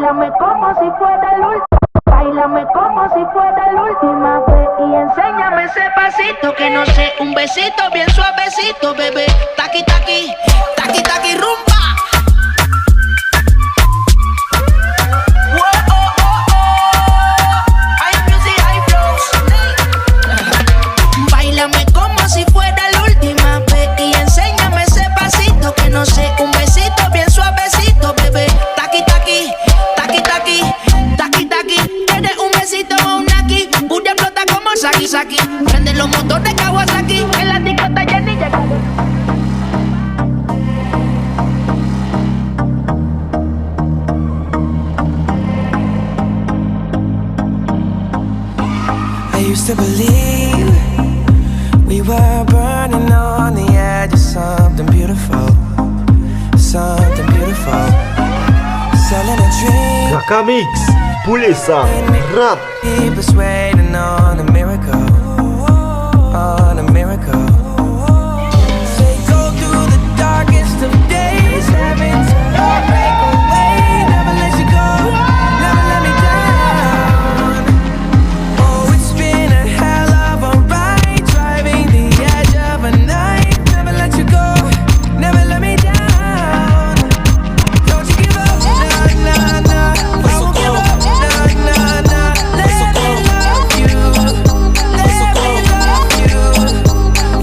Báilame como si fuera el último. Báilame como si fuera la última vez y enséñame ese pasito que no sé, un besito bien suavecito, bebé. Taqui, taqui, taqui, taqui, rumba. Báilame como si fuera la última vez y enséñame ese pasito que no sé, un besito bien suavecito, bebé. Taqui, taqui, taqui, taqui, taqui, taqui. Tienes un besito o un aquí, Buria explota como Saki Saki. Prende los motores Kawasaki, en la discota Jenny llega. I used to believe we were burning on the edge of something beautiful, something beautiful. Selling a dream. Raka Mix, Pulesa, Rap. Keep us waiting on a miracle, on a miracle. Say go through the darkest of days, having to break away, never let you go, never let me down. Oh, it's been a hell of a ride, driving the edge of a night, never let you go, never let me down. Don't you give up, nah, nah, nah. I won't give up, nah, nah, nah. Let me love you, let me love you.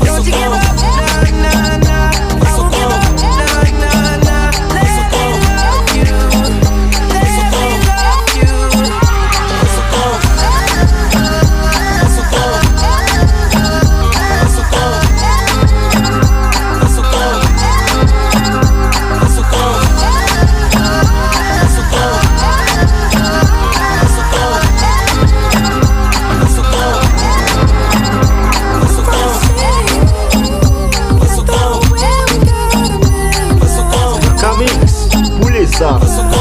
Don't you give up, nah, nah, nah. I won't give up, nah, nah, nah. Let me love you, let me love you. Raka Mix, Pulesa,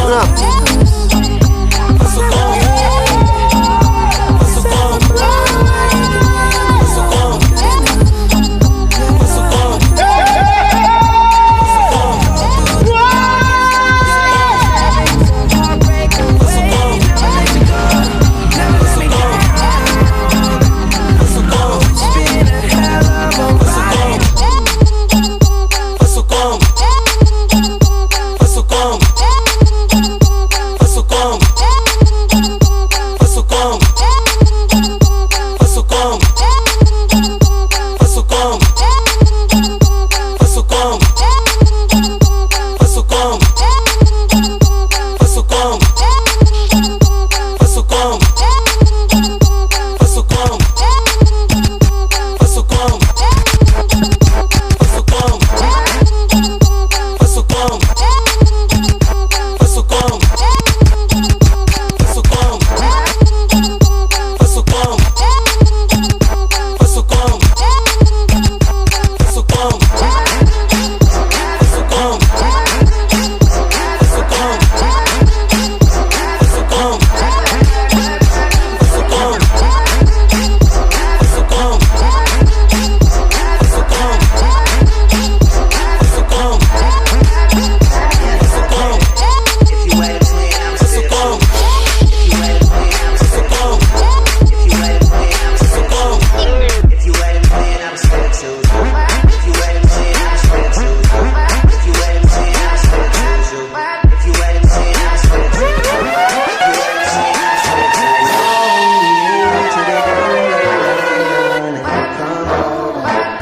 Rap.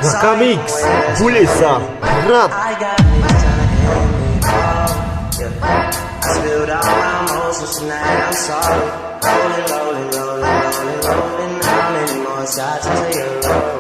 Raka Mix, Pulesa, Rap. I spilled all my emotions tonight, I'm sorry. Rolling, rolling, rolling, rolling, rolling. How many more shots until you're low?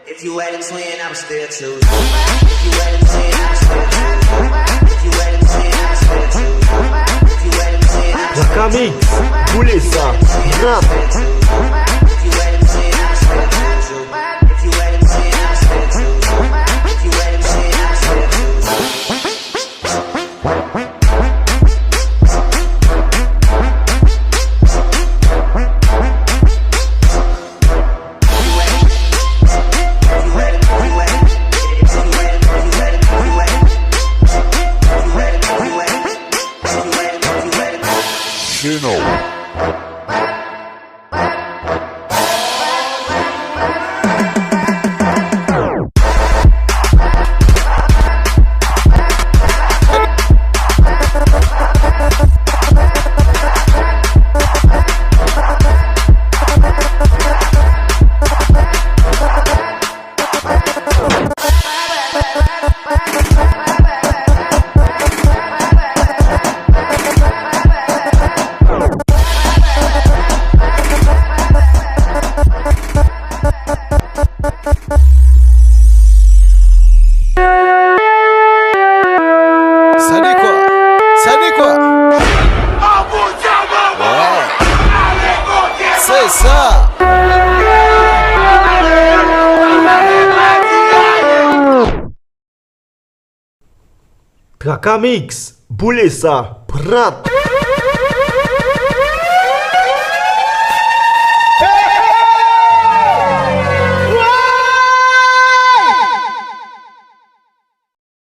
If you had a twin, I would still choose. If you had a twin, I would still choose. If you had a twin, I would still choose. If you had a twin, I would still choose. Raka Mix, Pulesa, Rap. If you had a twin, I would still choose. If you had a twin, I would still choose. Trakamix, voulez ça, rap.